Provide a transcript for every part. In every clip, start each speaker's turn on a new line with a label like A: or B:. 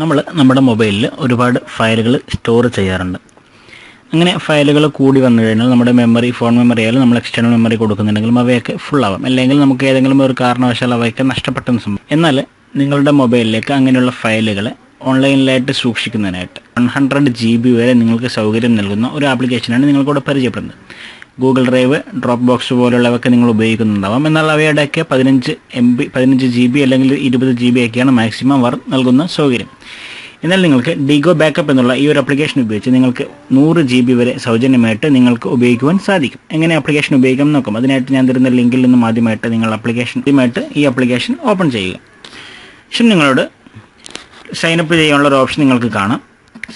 A: നമ്മൾ നമ്മുടെ മൊബൈലിൽ ഒരുപാട് ഫയലുകൾ സ്റ്റോർ ചെയ്യാറുണ്ട്. അങ്ങനെ ഫയലുകൾ കൂടി വന്നു കഴിഞ്ഞാൽ നമ്മുടെ മെമ്മറി, ഫോൺ മെമ്മറി ആയാലും നമ്മൾ എക്സ്റ്റേണൽ മെമ്മറി കൊടുക്കുന്നുണ്ടെങ്കിലും അവയൊക്കെ ഫുൾ ആവാം. അല്ലെങ്കിൽ നമുക്ക് ഏതെങ്കിലും ഒരു കാരണവശാൽ അവയൊക്കെ നഷ്ടപ്പെട്ടെന്ന് സംഭവം. എന്നാൽ നിങ്ങളുടെ മൊബൈലിലേക്ക് അങ്ങനെയുള്ള ഫയലുകളെ ഓൺലൈനിലായിട്ട് സൂക്ഷിക്കുന്നതിനായിട്ട് 100 GB വരെ നിങ്ങൾക്ക് സൗകര്യം നൽകുന്ന ഒരു ആപ്ലിക്കേഷനാണ് നിങ്ങൾക്കിവിടെ പരിചയപ്പെടുന്നത്. ഗൂഗിൾ ഡ്രൈവ്, ഡ്രോപ്പ് ബോക്സ് പോലുള്ളവയൊക്കെ നിങ്ങൾ ഉപയോഗിക്കുന്നുണ്ടാവാം. എന്നാൽ അവയുടെയൊക്കെ 15 GB അല്ലെങ്കിൽ 20 GB ഒക്കെയാണ് മാക്സിമം അവർ നൽകുന്ന സൗകര്യം. എന്നാൽ നിങ്ങൾക്ക് ഡിഗോ ബാക്കപ്പ് എന്നുള്ള ഈ ഒരു ആപ്ലിക്കേഷൻ ഉപയോഗിച്ച് നിങ്ങൾക്ക് 100 GB വരെ സൗജന്യമായിട്ട് നിങ്ങൾക്ക് ഉപയോഗിക്കുവാൻ സാധിക്കും. എങ്ങനെ ആപ്ലിക്കേഷൻ ഉപയോഗിക്കാം നോക്കാം. അതിനായിട്ട് ഞാൻ തരുന്ന ലിങ്കിൽ നിന്നും ആദ്യമായിട്ട് നിങ്ങൾ ഈ ആപ്ലിക്കേഷൻ ഓപ്പൺ ചെയ്യുക. ശേഷം നിങ്ങളോട് സൈനപ്പ് ചെയ്യാനുള്ള ഒരു ഓപ്ഷൻ നിങ്ങൾക്ക് കാണാം.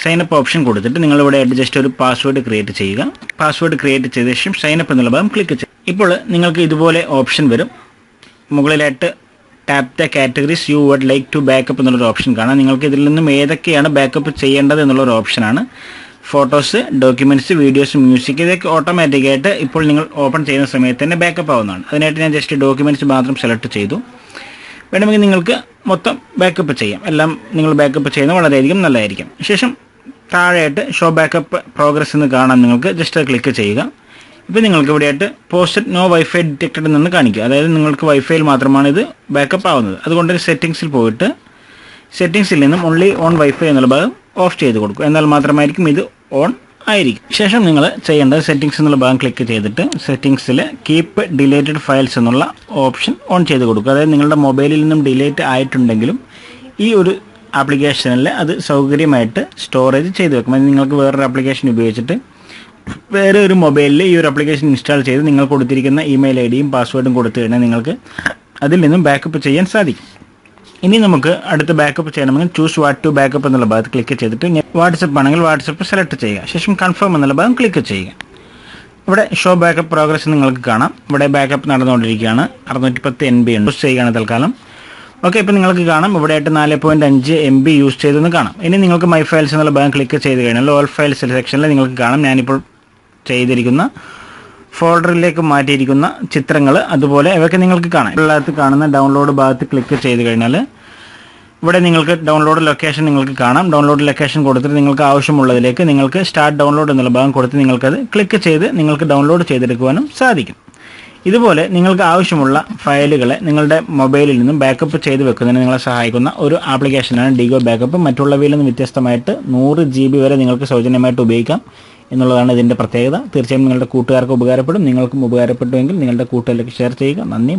A: സൈനപ്പ് ഓപ്ഷൻ കൊടുത്തിട്ട് നിങ്ങളിവിടെ ജസ്റ്റ് ഒരു പാസ്വേഡ് ക്രിയേറ്റ് ചെയ്യുക. പാസ്വേഡ് ക്രിയേറ്റ് ചെയ്ത ശേഷം സൈനപ്പ് എന്നുള്ള ഭാഗം ക്ലിക്ക് ചെയ്യുക. ഇപ്പോൾ നിങ്ങൾക്ക് ഇതുപോലെ ഓപ്ഷൻ വരും. മുകളിലായിട്ട് tap the categories you would like to backup എന്നുള്ളൊരു ഓപ്ഷൻ കാണാം. നിങ്ങൾക്ക് ഇതിൽ നിന്നും ഏതൊക്കെയാണ് ബാക്കപ്പ് ചെയ്യേണ്ടത് എന്നുള്ളൊരു ഓപ്ഷനാണ്. ഫോട്ടോസ്, ഡോക്യുമെൻറ്റ്സ്, വീഡിയോസ്, മ്യൂസിക്, ഇതൊക്കെ ഓട്ടോമാറ്റിക്കായിട്ട് ഇപ്പോൾ നിങ്ങൾ ഓപ്പൺ ചെയ്യുന്ന സമയത്ത് തന്നെ ബാക്കപ്പ് ആവുന്നതാണ്. അതിനായിട്ട് ഞാൻ ജസ്റ്റ് ഡോക്യുമെൻറ്റ്സ് മാത്രം സെലക്ട് ചെയ്തു. വേണമെങ്കിൽ നിങ്ങൾക്ക് മൊത്തം ബാക്കപ്പ് ചെയ്യാം. എല്ലാം നിങ്ങൾ ബാക്കപ്പ് ചെയ്യുന്നത് വളരെയധികം നല്ലതായിരിക്കും. ശേഷം താഴെയായിട്ട് ഷോ ബാക്കപ്പ് പ്രോഗ്രസ് എന്ന് കാണാൻ നിങ്ങൾക്ക് ജസ്റ്റ് ക്ലിക്ക് ചെയ്യുക. ഇപ്പോൾ നിങ്ങൾക്ക് ഇവിടെയായിട്ട് പോസ്റ്റഡ് നോ വൈഫൈ ഡിറ്റക്റ്റഡ് എന്ന് കാണിക്കുക. അതായത് നിങ്ങൾക്ക് വൈഫൈയിൽ മാത്രമാണ് ഇത് ബാക്കപ്പ് ആവുന്നത്. അതുകൊണ്ട് സെറ്റിങ്സിൽ പോയിട്ട് സെറ്റിങ്സിൽ നിന്നും ഓൺലി ഓൺ വൈഫൈ എന്നുള്ള ഭാഗം ഓഫ് ചെയ്ത് കൊടുക്കും. എന്നാൽ മാത്രമായിരിക്കും ഇത് ഓൺ ആയിരിക്കും. ശേഷം നിങ്ങൾ ചെയ്യേണ്ടത് സെറ്റിങ്സ് എന്നുള്ള ഭാഗം ക്ലിക്ക് ചെയ്തിട്ട് സെറ്റിങ്സിൽ കീപ്പ് ഡിലേറ്റഡ് ഫയൽസ് എന്നുള്ള ഓപ്ഷൻ ഓൺ ചെയ്ത് കൊടുക്കുക. അതായത് നിങ്ങളുടെ മൊബൈലിൽ നിന്നും ഡിലേറ്റ് ആയിട്ടുണ്ടെങ്കിലും ഈ ഒരു ആപ്ലിക്കേഷനിൽ അത് സൗകര്യമായിട്ട് സ്റ്റോറേജ് ചെയ്ത് വെക്കും. അത് നിങ്ങൾക്ക് വേറൊരു ആപ്ലിക്കേഷൻ ഉപയോഗിച്ചിട്ട് വേറെ ഒരു മൊബൈലിൽ ഈ ഒരു ആപ്ലിക്കേഷൻ ഇൻസ്റ്റാൾ ചെയ്ത് നിങ്ങൾ കൊടുത്തിരിക്കുന്ന ഇമെയിൽ ID യും പാസ്വേഡും കൊടുത്തു കഴിഞ്ഞാൽ നിങ്ങൾക്ക് അതിൽ നിന്നും ബാക്കപ്പ് ചെയ്യാൻ സാധിക്കും. ഇനി നമുക്ക് അടുത്ത് ബാക്കപ്പ് ചെയ്യണമെങ്കിൽ ചൂസ് വാട്ട് ടു ബാക്കപ്പ് എന്നുള്ള ഭാഗത്ത് ക്ലിക്ക് ചെയ്തിട്ട് വാട്സപ്പ് ആണെങ്കിൽ വാട്സപ്പ് സെലക്ട് ചെയ്യുക. ശേഷം കൺഫേം എന്നുള്ള ഭാഗം ക്ലിക്ക് ചെയ്യുക. ഇവിടെ ഷോ ബാക്കപ്പ് പ്രോഗ്രസ് നിങ്ങൾക്ക് കാണാം. ഇവിടെ ബാക്കപ്പ് നടന്നുകൊണ്ടിരിക്കുകയാണ്. 610 MB ഉണ്ട്. യൂസ് ചെയ്യുകയാണ് തൽക്കാലം. ഓക്കെ, ഇപ്പോൾ നിങ്ങൾക്ക് കാണാം ഇവിടെയായിട്ട് 4.5 MB യൂസ് ചെയ്തെന്ന് കാണാം. ഇനി നിങ്ങൾക്ക് മൈ ഫയൽസ് എന്നുള്ള ഭാഗം ക്ലിക്ക് ചെയ്ത് കഴിഞ്ഞാൽ ഓൾ ഫയൽസ് സെക്ഷനിൽ നിങ്ങൾക്ക് കാണാം ഞാനിപ്പോൾ ചെയ്തിരിക്കുന്ന ഫോൾഡറിലേക്ക് മാറ്റിയിരിക്കുന്ന ചിത്രങ്ങൾ, അതുപോലെ ഇവയൊക്കെ നിങ്ങൾക്ക് കാണാം. ഇതിനകത്ത് കാണുന്ന ഡൗൺലോഡ് ഭാഗത്ത് ക്ലിക്ക് ചെയ്ത് കഴിഞ്ഞാൽ ഇവിടെ നിങ്ങൾക്ക് ഡൗൺലോഡ് ലൊക്കേഷൻ നിങ്ങൾക്ക് കാണാം. ഡൗൺലോഡ് ലൊക്കേഷൻ കൊടുത്തിട്ട് നിങ്ങൾക്ക് ആവശ്യമുള്ളതിലേക്ക് നിങ്ങൾക്ക് സ്റ്റാർട്ട് ഡൗൺലോഡ് എന്നുള്ള ഭാഗം കൊടുത്ത് നിങ്ങൾക്കത് ക്ലിക്ക് ചെയ്ത് നിങ്ങൾക്ക് ഡൗൺലോഡ് ചെയ്തെടുക്കുവാനും സാധിക്കും. ഇതുപോലെ നിങ്ങൾക്ക് ആവശ്യമുള്ള ഫയലുകളെ നിങ്ങളുടെ മൊബൈലിൽ നിന്നും ബാക്കപ്പ് ചെയ്ത് വെക്കുന്നതിന് നിങ്ങളെ സഹായിക്കുന്ന ഒരു ആപ്ലിക്കേഷനാണ് ഡിഗോ ബാക്കപ്പ്. മറ്റുള്ളവയിൽ നിന്ന് വ്യത്യസ്തമായിട്ട് 100 GB വരെ നിങ്ങൾക്ക് സൗജന്യമായിട്ട് ഉപയോഗിക്കാം എന്നുള്ളതാണ് ഇതിൻ്റെ പ്രത്യേകത. തീർച്ചയായും നിങ്ങളുടെ കൂട്ടുകാർക്ക് ഉപകാരപ്പെടും. നിങ്ങൾക്കും ഉപകാരപ്പെട്ടുവെങ്കിൽ നിങ്ങളുടെ കൂട്ടുകാരിലേക്ക് ഷെയർ ചെയ്യുക. നന്ദി.